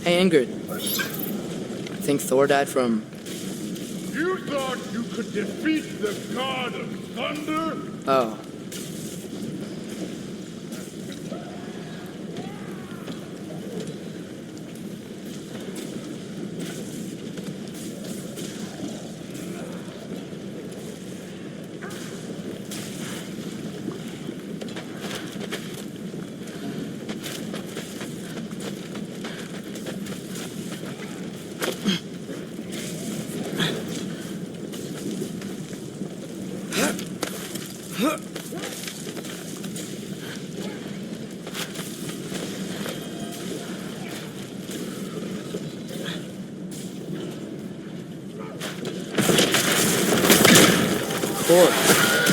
Hey, Ingrid. Think Thor died from... You thought you could defeat the god of thunder? Oh.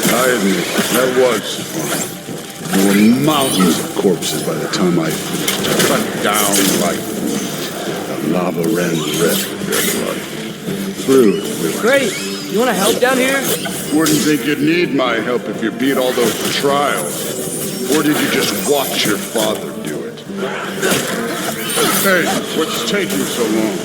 I admit, that was fun. There were mountains of corpses by the time I finished. Cut down like the lava ran red with their blood. Through. Great! You want to help down here? Wouldn't think you'd need my help if you beat all those trials. Or did you just watch your father do it? Hey, what's taking so long?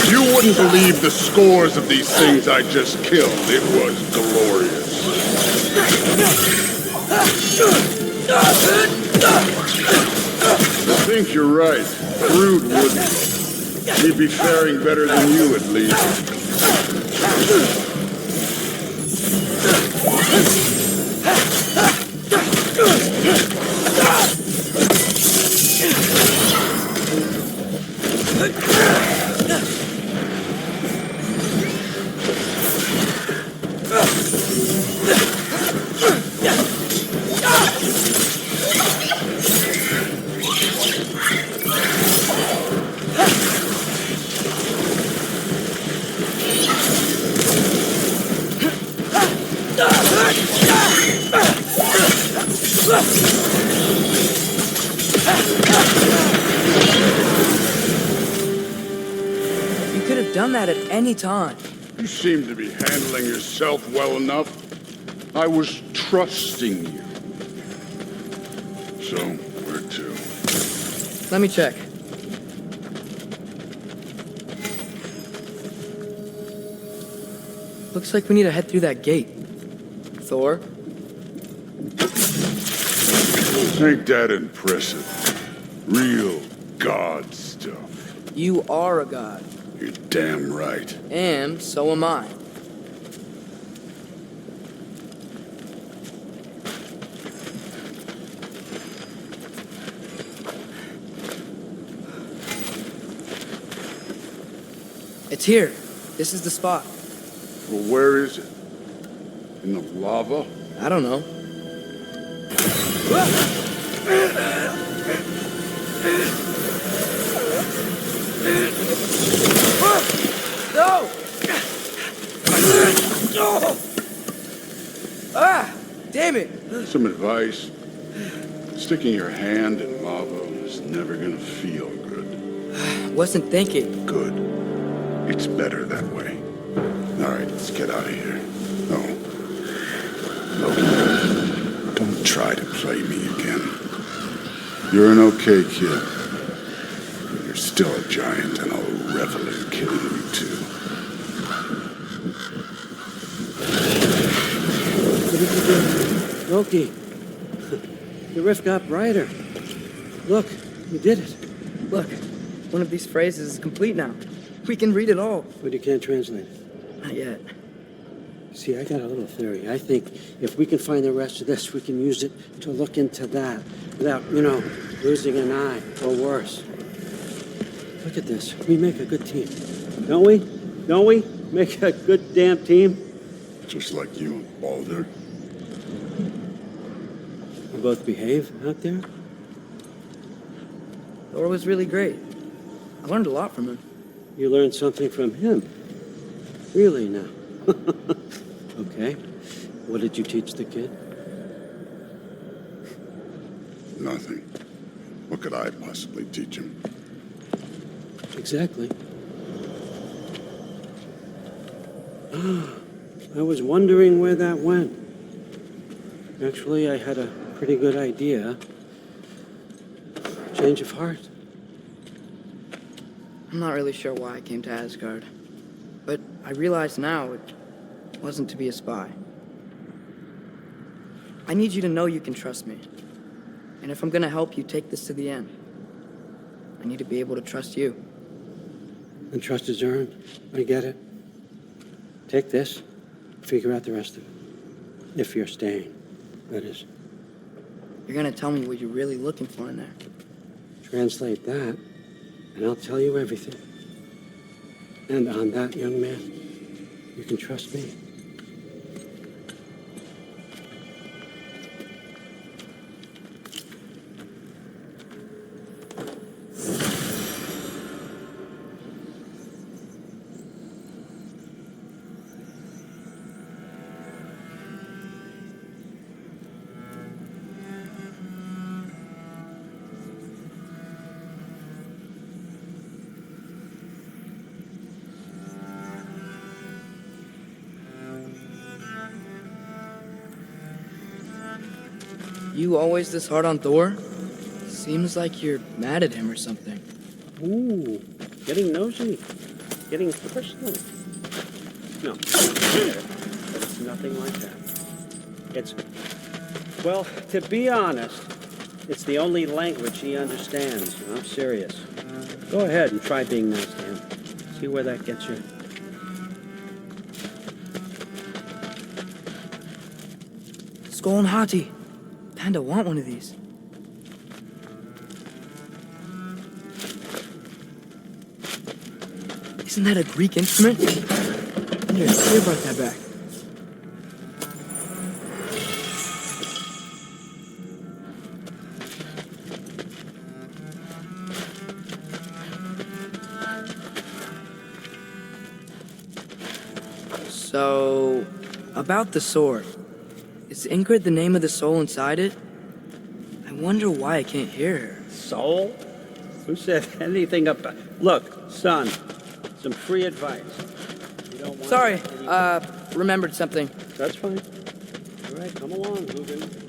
You wouldn't believe the scores of these things I just killed. It was glorious. I think you're right. Brood wouldn't. He'd be faring better than you, at least. You could have done that at any time. You seem to be handling yourself well enough. I was trusting you. So, where to? Let me check. Looks like we need to head through that gate. Thor? Ain't that impressive? Real god stuff. You are a god. You're damn right. And so am I. It's here. This is the spot. Well, where is it? In the lava? I don't know. No! Ah! Damn it! Some advice. Sticking your hand in lava is never gonna feel good. Wasn't thinking. Good. It's better that way. All right, let's get out of here. Oh. Loki, don't try to play me again. You're an okay kid. But you're still a giant, and I'll revel in killing you too. What did you do? Loki, the rift got brighter. Look, you did it. Look, one of these phrases is complete now. We can read it all. But you can't translate. Not yet. See, I got a little theory. I think if we can find the rest of this, we can use it to look into that without, losing an eye or worse. But Look at this. We make a good team. Don't we? Don't we? Make a good damn team? Just like you and Baldur. We both behave out there? Thor was really great. I learned a lot from him. You learned something from him? Really now? Okay. What did you teach the kid? Nothing. What could I possibly teach him? Exactly. I was wondering where that went. Actually, I had a pretty good idea. Change of heart. I'm not really sure why I came to Asgard. But I realize now it wasn't to be a spy. I need you to know you can trust me. And if I'm gonna help you take this to the end, I need to be able to trust you. And trust is earned. I get it. Take this. Figure out the rest of it. If you're staying, that is. You're gonna tell me what you're really looking for in there. Translate that, and I'll tell you everything. And on that, young man, you can trust me. You always this hard on Thor? Seems like you're mad at him or something. Ooh, getting nosy. Getting personal. No, but it's nothing like that. It's, well, to be honest, it's the only language he understands. I'm serious. Go ahead and try being nice to him. See where that gets you. Skull and Hati. Panda want one of these. Isn't that a Greek instrument? Here, you brought that back. So, about the sword. Is Ingrid the name of the soul inside it? I wonder why I can't hear her. Soul? Who said anything about... Look, son, some free advice. You don't want Sorry, any- remembered something. That's fine. All right, come along, Hugin.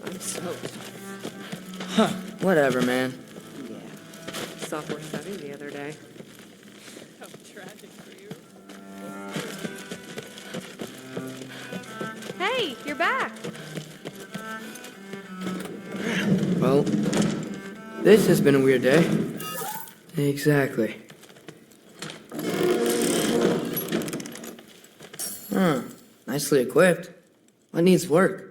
I'm soaked. Huh, whatever, man. Yeah. Saw 470 the other day. How tragic for you. Hey, you're back. Well, this has been a weird day. Exactly. Huh, nicely equipped. What needs work?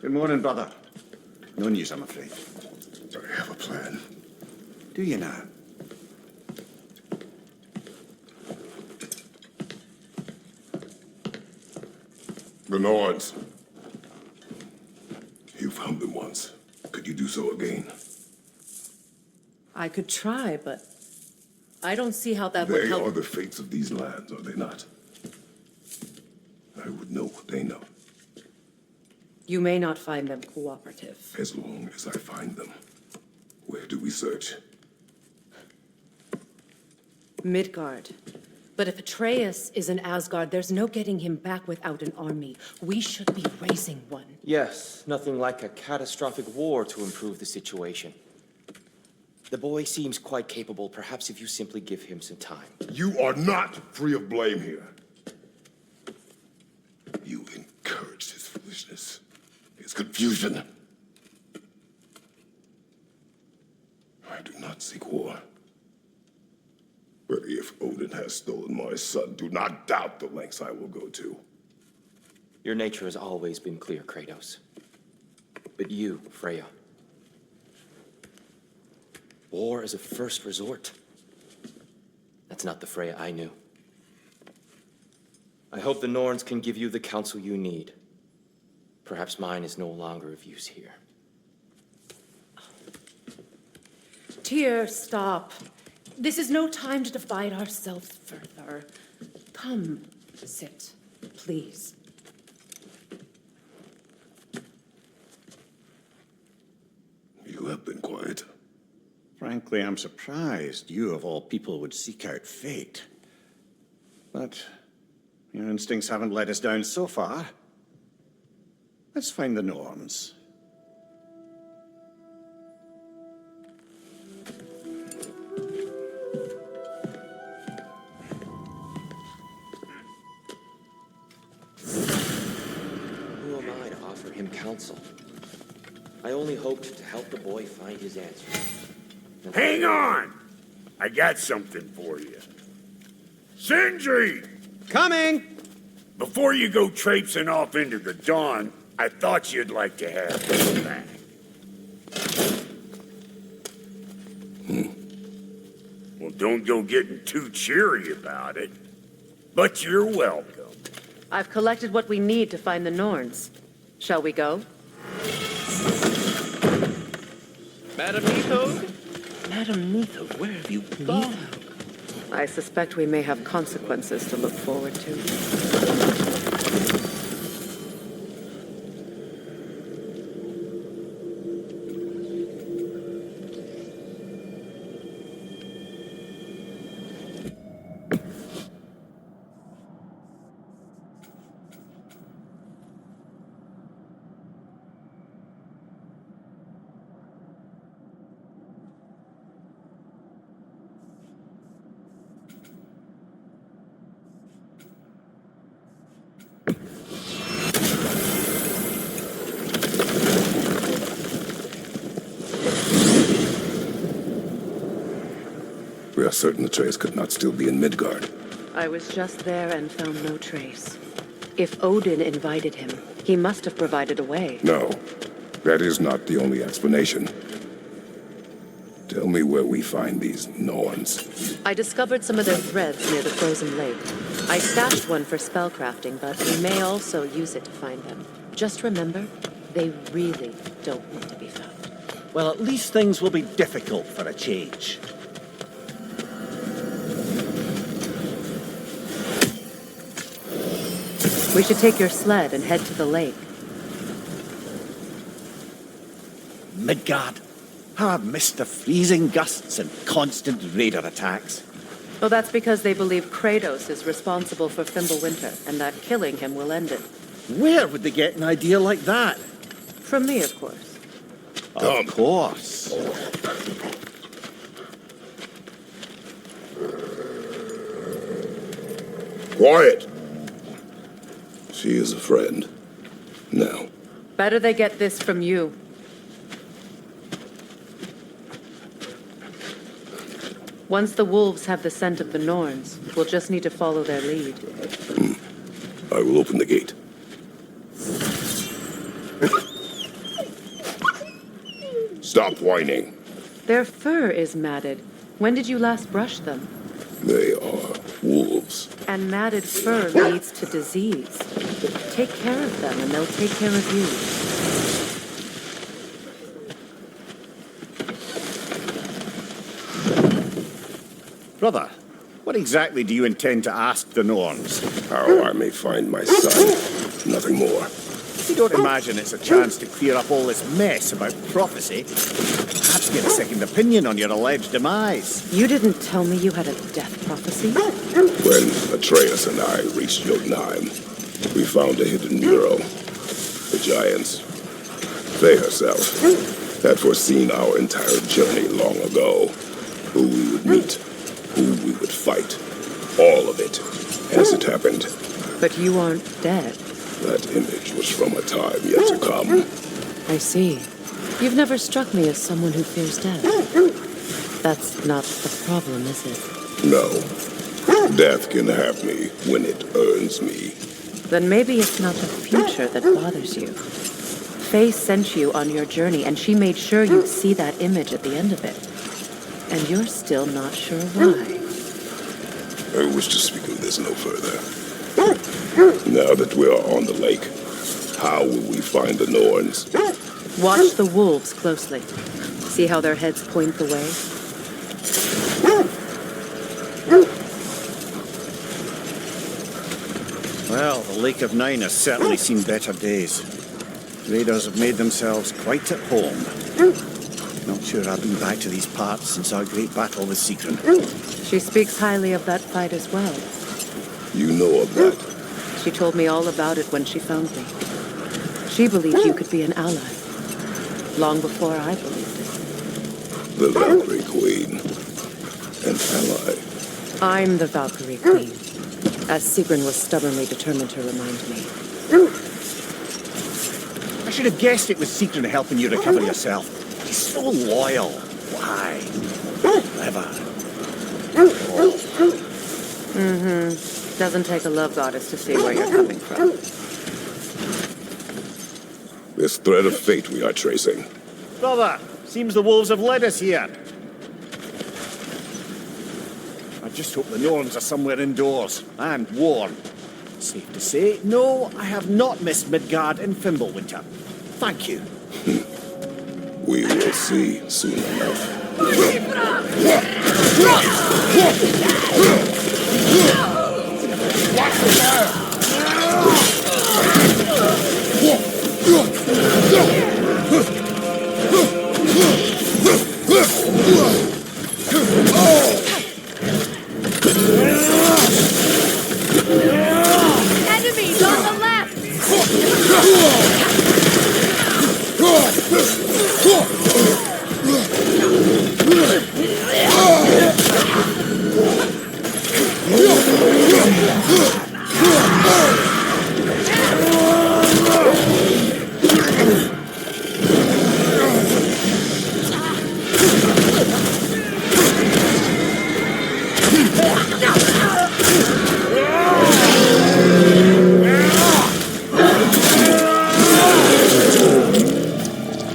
Good morning, brother. No news, I'm afraid. I have a plan. Do you now? The Nords. You found them once. Could you do so again? I could try, but I don't see how that would They help. are the fates of these lands, are they not? I would know what they know, You may not find them cooperative. as long as I find them. Where do we search? Midgard. But if Atreus is in Asgard, there's no getting him back without an army. We should be raising one. Yes, nothing like a catastrophic war to improve the situation. The boy seems quite capable. Perhaps if you simply give him some time. You are not free of blame here. You encouraged his foolishness, his confusion. I do not seek war. But if Odin has stolen my son, do not doubt the lengths I will go to. Your nature has always been clear, Kratos. But you, Freya. War is a first resort. That's not the Freya I knew. I hope the Norns can give you the counsel you need. Perhaps mine is no longer of use here. Tyr, stop. This is no time to divide ourselves further. Come, sit, please. You have been quiet. Frankly, I'm surprised you, of all people, would seek out fate. But your instincts haven't let us down so far. Let's find the Norns. Who am I to offer him counsel? I only hoped to help the boy find his answers. Hang on! I got something for you. Sindri! Coming! Before you go traipsing off into the dawn, I thought you'd like to have this back. Well, don't go getting too cheery about it. But you're welcome. I've collected what we need to find the Norns. Shall we go? Madam Neathog? Madam Neathog, where have you gone? I suspect we may have consequences to look forward to. We are certain Atreus could not still be in Midgard. I was just there and found no trace. If Odin invited him, he must have provided a way. No, that is not the only explanation. Tell me where we find these Norns. I discovered some of their threads near the frozen lake. I stashed one for spellcrafting, but we may also use it to find them. Just remember, they really don't want to be found. Well, at least things will be difficult for a change. We should take your sled and head to the lake. Midgard. How I've missed the freezing gusts and constant raider attacks. Well, that's because they believe Kratos is responsible for Fimbulwinter, and that killing him will end it. Where would they get an idea like that? From me, of course. Of course. Quiet! She is a friend. Now. Better they get this from you. Once the wolves have the scent of the Norns, we'll just need to follow their lead. I will open the gate. Stop whining. Their fur is matted. When did you last brush them? They are wolves. And matted fur leads to disease. Take care of them, and they'll take care of you. Brother, what exactly do you intend to ask the Norns? How I may find my son. Nothing more. You don't imagine it's a chance to clear up all this mess about prophecy? Perhaps get a second opinion on your alleged demise. You didn't tell me you had a death prophecy? When Atreus and I reached Jotunheim, we found a hidden mural. The giants, they herself, had foreseen our entire journey long ago. Who we would meet, who we would fight. All of it, as it happened. But you aren't dead. That image was from a time yet to come. I see. You've never struck me as someone who fears death. That's not the problem, is it? No. Death can have me when it earns me. Then maybe it's not the future that bothers you. Faye sent you on your journey, and she made sure you'd see that image at the end of it. And you're still not sure why. I wish to speak of this no further. Now that we are on the lake, how will we find the Norns? Watch the wolves closely. See how their heads point the way? Well, the Lake of Nine has certainly seen better days. Raiders have made themselves quite at home. Not sure I've been back to these parts since our great battle with Sigrun. She speaks highly of that fight as well. You know of that? She told me all about it when she found me. She believed you could be an ally. Long before I believed it. The Valkyrie Queen. An ally. I'm the Valkyrie Queen, as Sigrun was stubbornly determined to remind me. I should have guessed it was Sigrun helping you recover yourself. She's so loyal. Why? Clever. Doesn't take a love goddess to see where you're coming from. This thread of fate we are tracing. Brother, seems the wolves have led us here. I just hope the Norns are somewhere indoors and warm. Safe to say, no, I have not missed Midgard in Fimbulwinter. Thank you. We will see soon enough. Enemies on the left!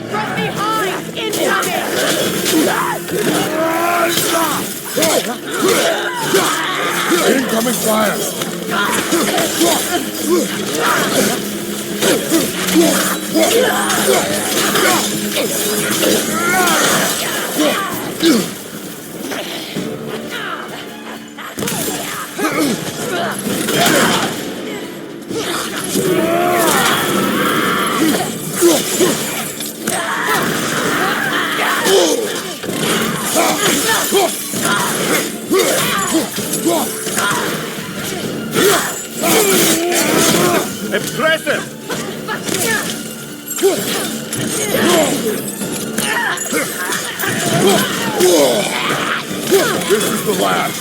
From behind! Incoming! Incoming fire! Impressive! This is the last.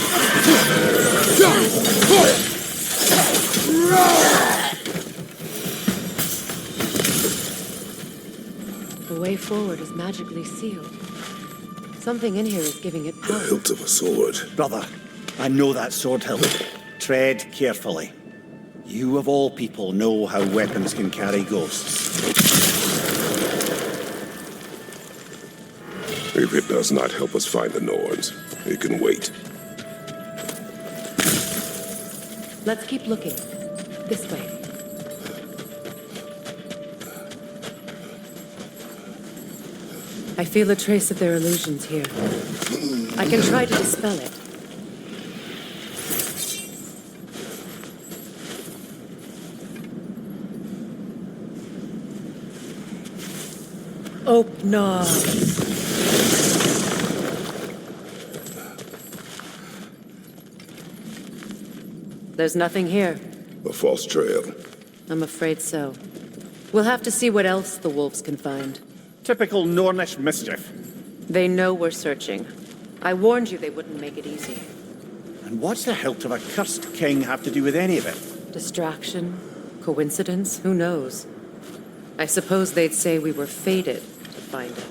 The way forward is magically sealed. Something in here is giving it The power. hilt of a sword. Brother, I know that sword hilt. Tread carefully. You of all people know how weapons can carry ghosts. If it does not help us find the Norns, it can wait. Let's keep looking. This way. I feel a trace of their illusions here. I can try to dispel it. Opna. There's nothing here. A false trail. I'm afraid so. We'll have to see what else the wolves can find. Typical Nornish mischief. They know we're searching. I warned you they wouldn't make it easy. And what's the hilt of a cursed king have to do with any of it? Distraction? Coincidence? Who knows? I suppose they'd say we were fated to find it.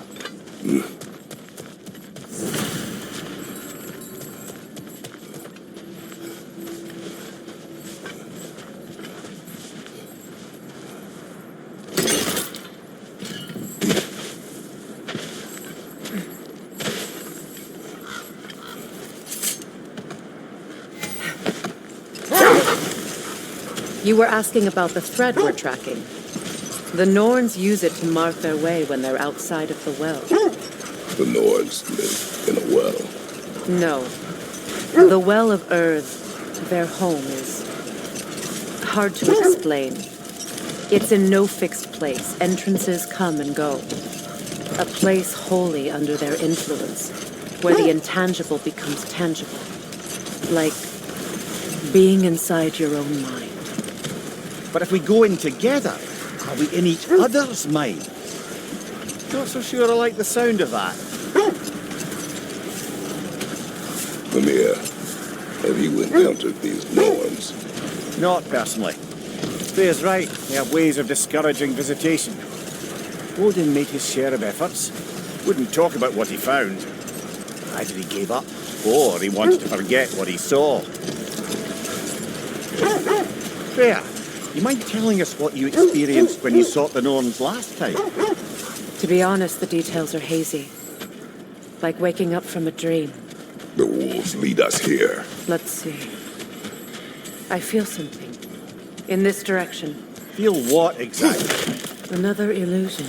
You were asking about the thread we're tracking. The Norns use it to mark their way when they're outside of the well. The Norns live in a well. No. The Well of Earth, their home, is hard to explain. It's in no fixed place. Entrances come and go. A place wholly under their influence, where the intangible becomes tangible. Like being inside your own mind. But if we go in together, are we in each other's mind? Not so sure I like the sound of that. Lemire, have you encountered these Norns? Not personally. Spear's right. They have ways of discouraging visitation. Odin made his share of efforts. Wouldn't talk about what he found. Either he gave up, or he wanted to forget what he saw. Freya, you mind telling us what you experienced when you sought the Norns last time? To be honest, the details are hazy. Like waking up from a dream. The wolves lead us here. Let's see. I feel something. In this direction. Feel what exactly? Another illusion.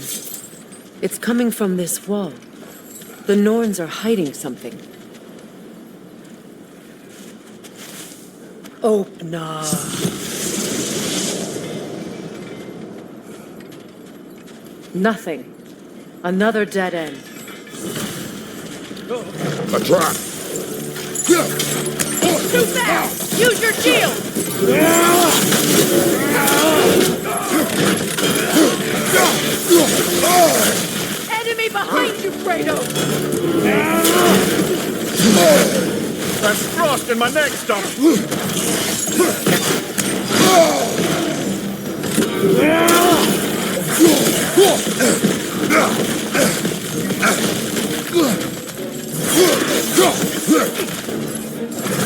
It's coming from this wall. The Norns are hiding something. Opna. Nothing. Another dead end. A trap! Too fast! Use your shield! Enemy behind you, Kratos! There's frost in my neck stump!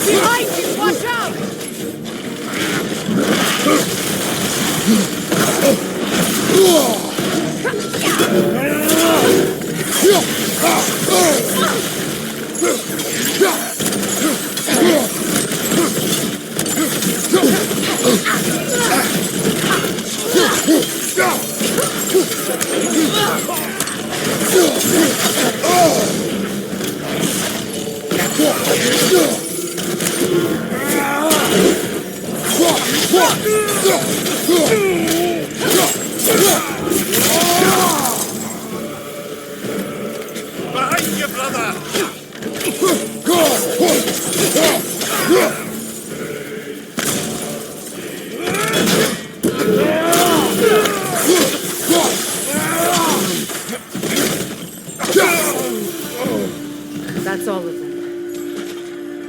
Behind you! Watch out! Behind you, brother! That's all of them.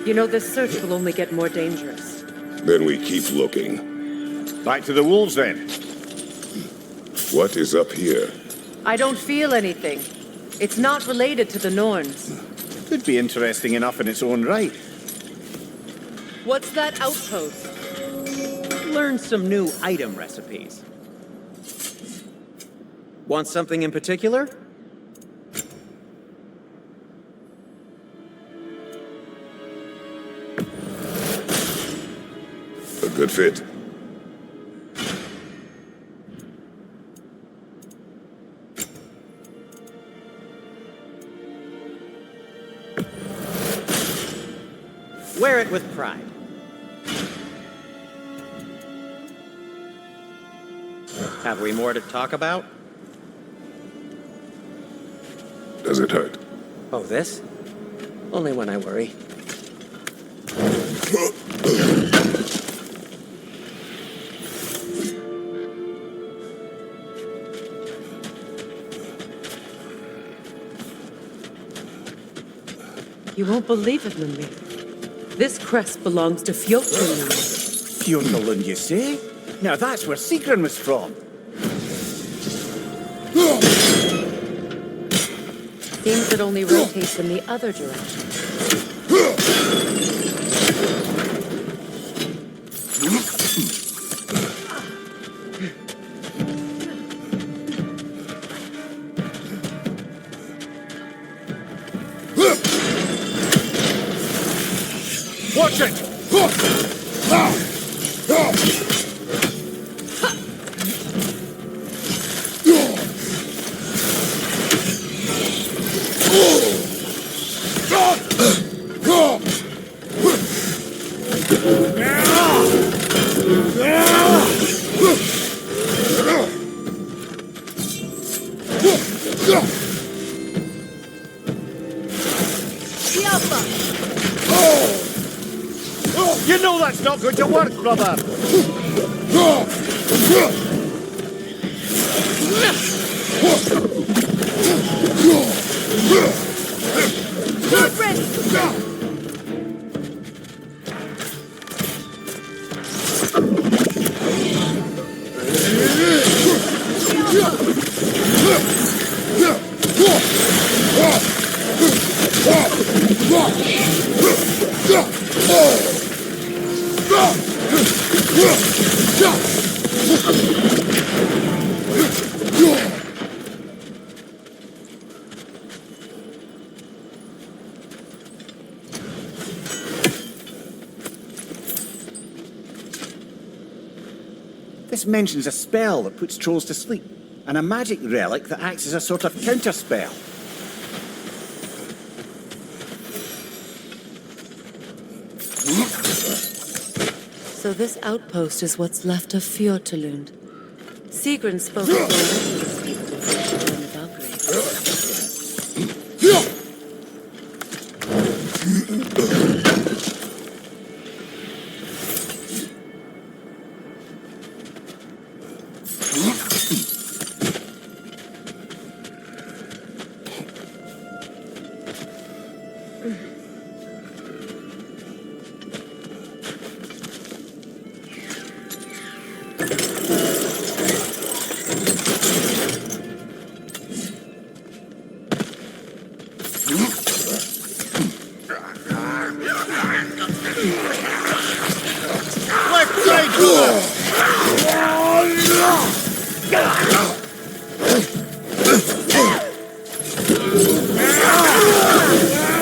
You know, this search will only get more dangerous. Then we keep looking. Back to the wolves, then. What is up here? I don't feel anything. It's not related to the Norns. Could be interesting enough in its own right. What's that outpost? Learn some new item recipes. Want something in particular? Should fit. Wear it with pride. Have we more to talk about? Does it hurt? Oh, this? Only when I worry. You won't believe it, Mummy. This crest belongs to Fjotnlund. Fjotnlund, you say? Now that's where Sigrun was from. Seems it only rotates in the other direction. Watch it! You know that's not going to work, brother! Not ready! This mentions a spell that puts trolls to sleep, and a magic relic that acts as a sort of counterspell. So this outpost is what's left of Fjotnlund. Sigrun spoke of the people of Fjotnlund and Valkyrie.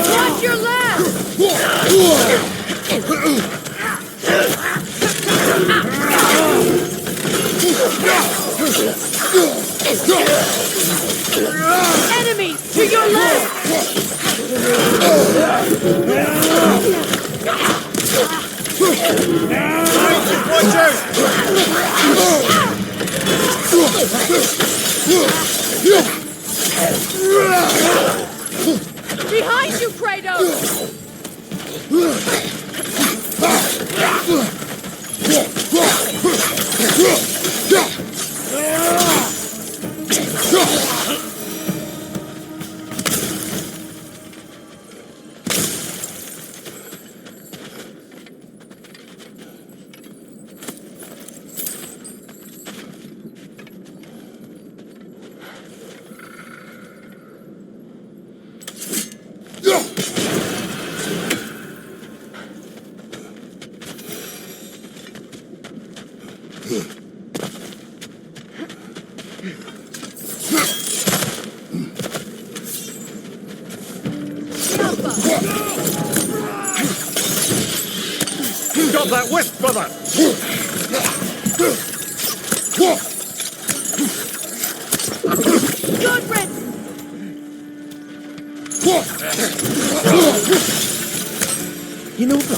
Watch your left! Enemies to your Behind you, Kratos! Got that whisk, brother! Good riddance! You know, brother,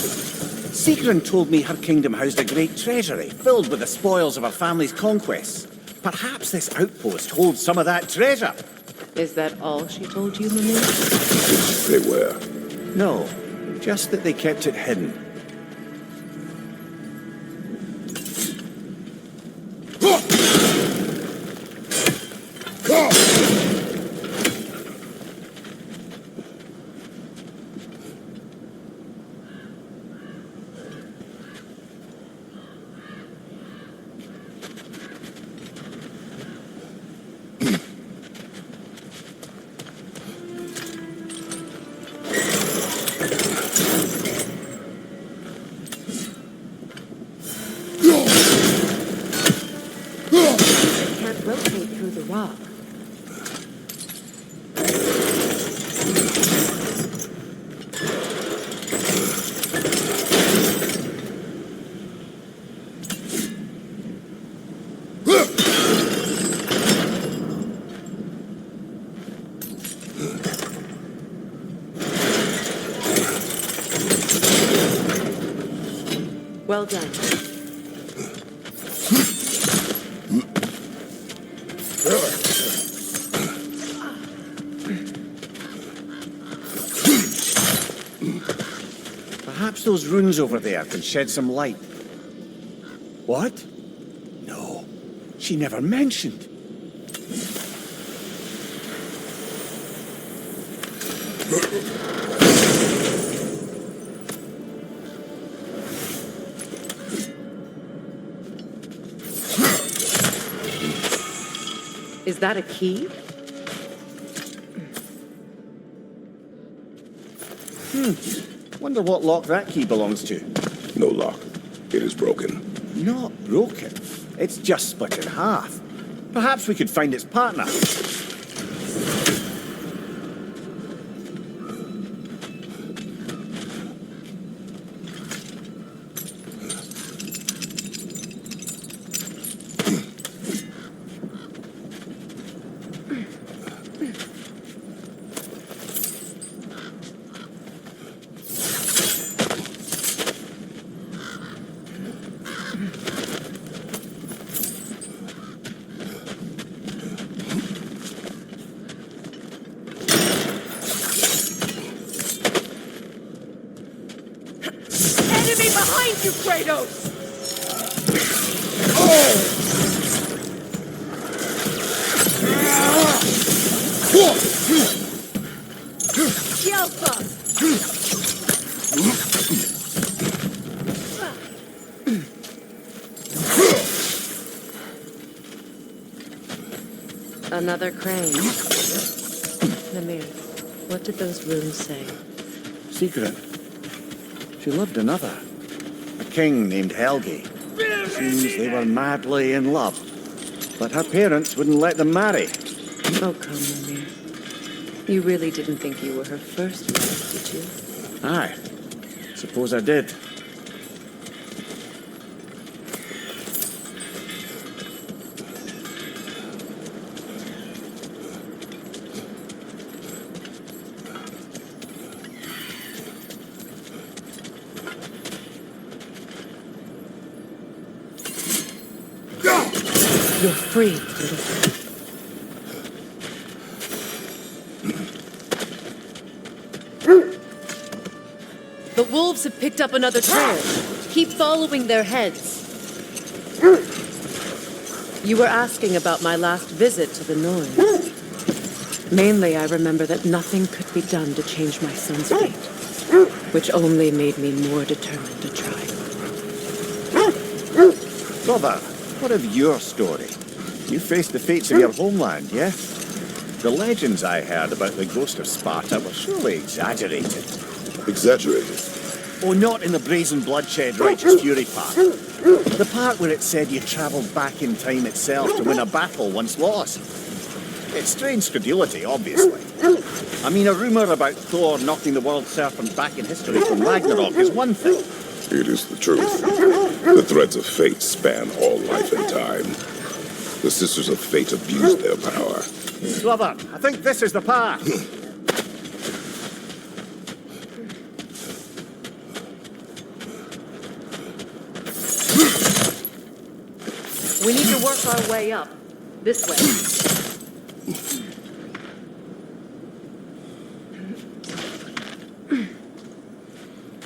Sigrun told me her kingdom housed a great treasury filled with the spoils of her family's conquests. Perhaps this outpost holds some of that treasure. Is that all she told you, Mimir? They were. No, just that they kept it hidden. Can't rotate through the rock. Well done. Perhaps those runes over there can shed some light. What? No, she never mentioned. Is that a key? Wonder what lock that key belongs to. No lock. It is broken. Not broken. It's just split in half. Perhaps we could find its partner. Enemy behind you, Kratos! Yelpa! Another crane. Mimir, what did those runes say? Secret. She loved another. A king named Helgi. Seems they were madly in love. But her parents wouldn't let them marry. Oh, come, Mimir. You really didn't think you were her first love, did you? Aye. Suppose I did. You're free, little friend. The wolves have picked up another trail. Keep following their heads. You were asking about my last visit to the Norns. Mainly, I remember that nothing could be done to change my son's fate, which only made me more determined to try. Brother, what of your story? You faced the fates of your homeland, yeah? The legends I heard about the ghost of Sparta were surely exaggerated. Exaggerated? Oh, not in the brazen bloodshed righteous fury part. The part where it said you travelled back in time itself to win a battle once lost. It's strange credulity, obviously. I mean, a rumour about Thor knocking the world serpent back in history from Ragnarok is one thing. It is the truth. The threads of fate span all life and time. The Sisters of Fate abused their power. Brother, I think this is the path. We need to work our way up. This way.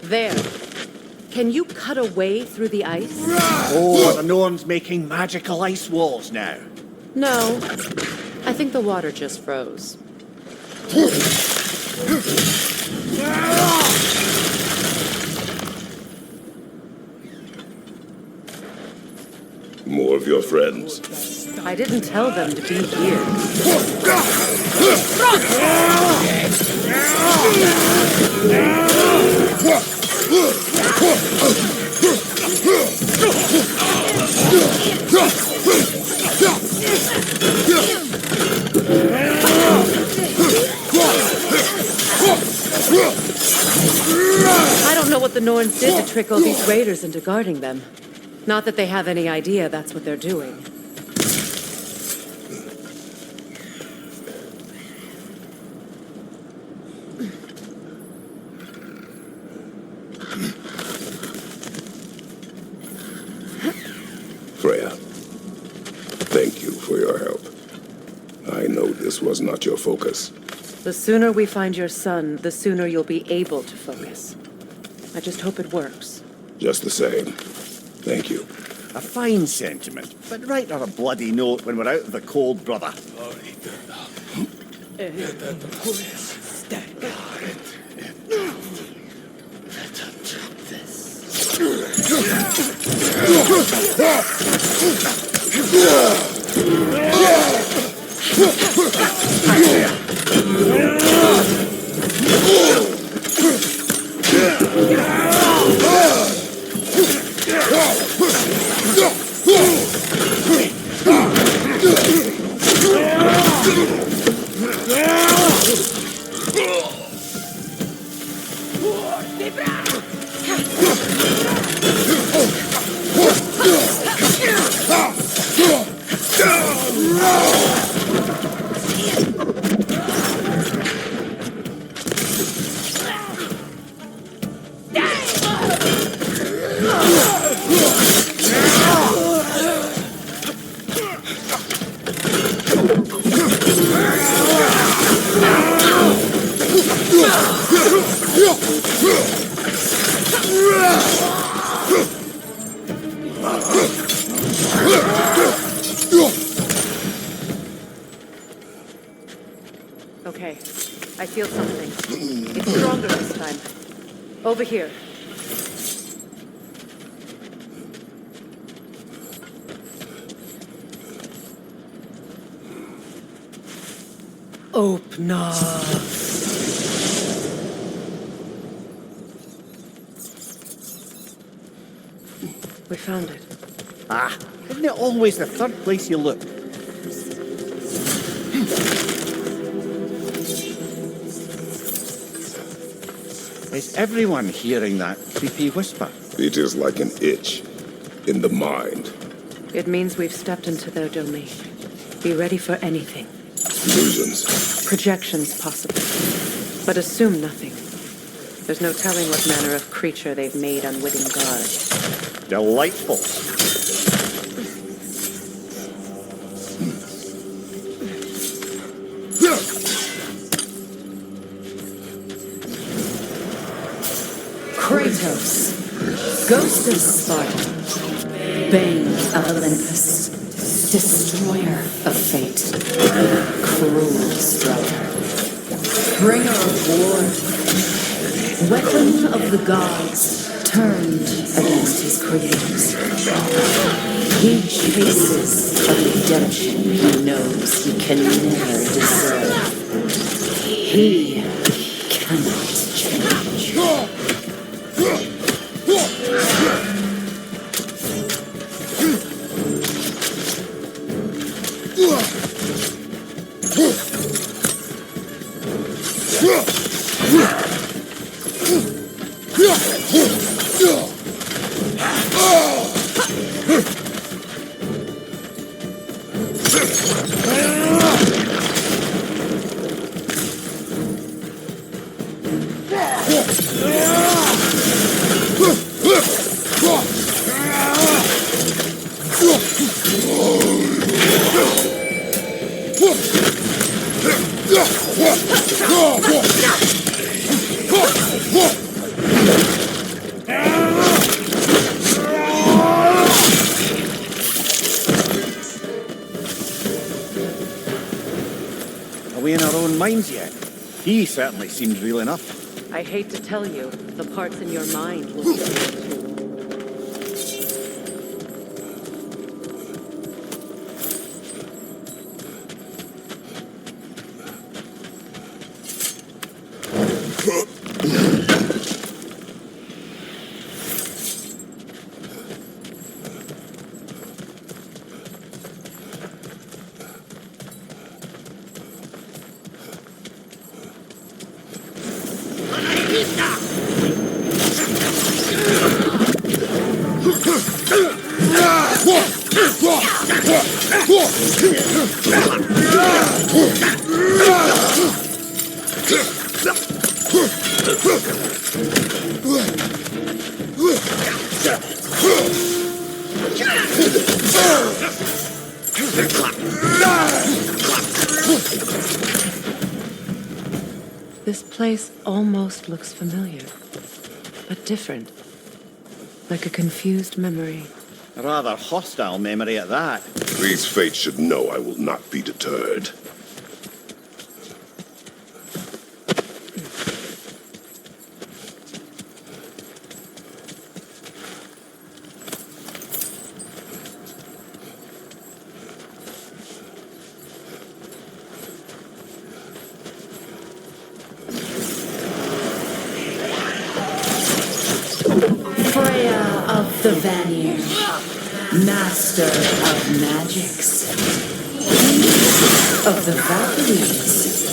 There. Can you cut a way through the ice? Oh, the Norns making magical ice walls now. No. I think the water just froze. More of your friends. I didn't tell them to be here. I don't know what the Norns did to trick all these raiders into guarding them. Not that they have any idea that's what they're doing. Freya, thank you for your help. I know this was not your focus. The sooner we find your son, the sooner you'll be able to focus. I just hope it works. Just the same. Thank you. A fine sentiment, but right on a bloody note when we're out of the cold, brother. Okay, I feel something. It's stronger this time. Over here. Open up. We found it. Ah, isn't it always the third place you look? Is everyone hearing that creepy whisper? It is like an itch in the mind. It means we've stepped into their domain. Be ready for anything. Illusions. Projections, possibly. But assume nothing. There's no telling what manner of creature they've made unwitting guard. Delightful. Kratos, ghost of Sparta, bane of Olympus, destroyer of fate, cruel striker, bringer of war, weapon of the gods turned against his creators. He chases a redemption he knows he can never deserve. He cannot change. Oh! Are we in our own minds yet? He certainly seems real enough. I hate to tell you, the parts in your mind will be real too. This place almost looks familiar, but different. Like a confused memory. A rather hostile memory at that. These fates should know I will not be deterred. The Vanir, master of magics, of the Valkyries,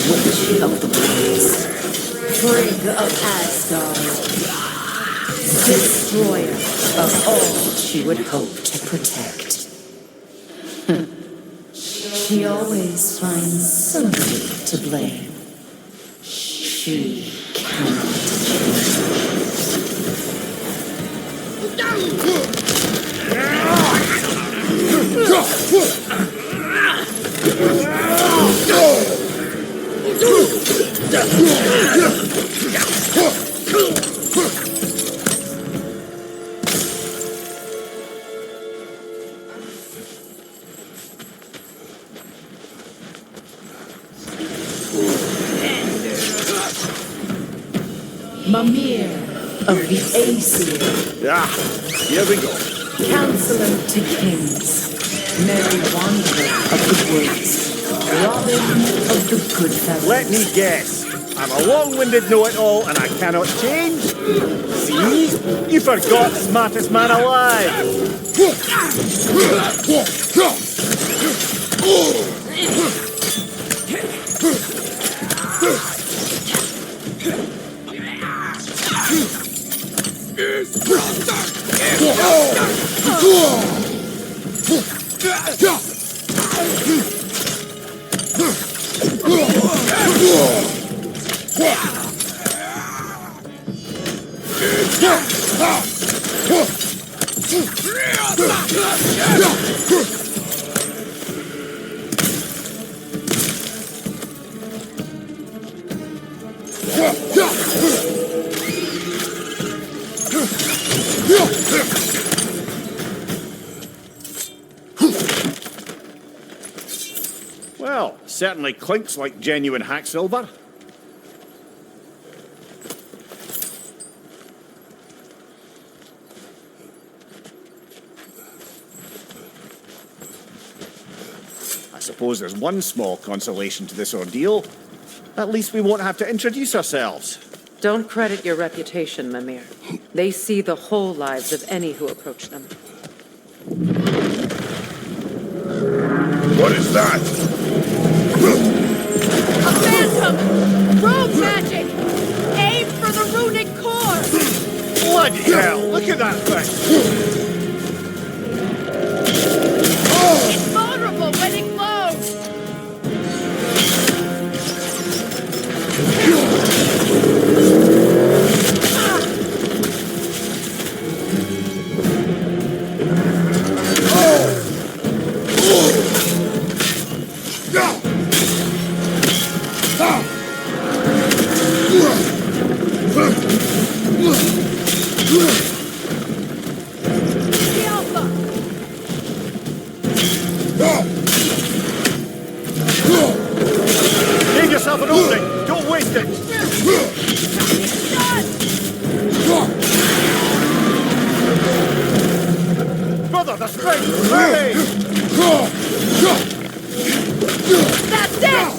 witch of the woods, Frigg of Asgard, destroyer of all she would hope to protect. She always finds somebody to blame. She cannot change. Mimir of the Aesir. Ah, here we go. Counselor to kings, merry wanderer of the woods, Robin of the good fellows. Let me guess. I'm a long-winded know-it-all and I cannot change? See? You forgot smartest man alive. Well, certainly clinks like genuine hack silver. I suppose there's one small consolation to this ordeal. At least we won't have to introduce ourselves. Don't credit your reputation, Mimir. They see the whole lives of any who approach them. What is that? A phantom! Rogue magic! Aim for the runic core! Bloody hell! Look at that thing! It's vulnerable when it glows! Give yourself an opening! Don't waste it! Brother, the strength! Hurry! That's it!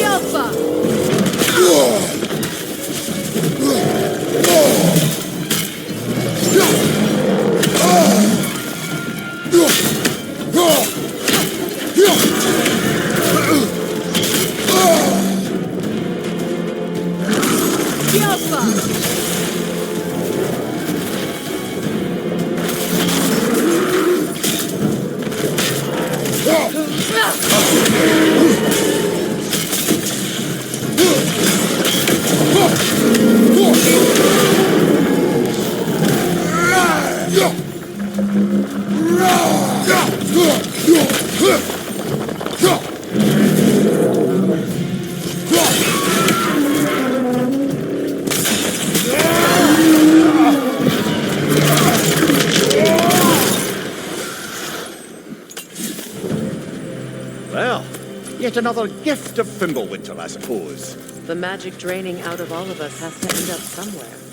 Alpha! Well, yet another gift of Fimbulwinter, I suppose. The magic draining out of all of us has to end up somewhere.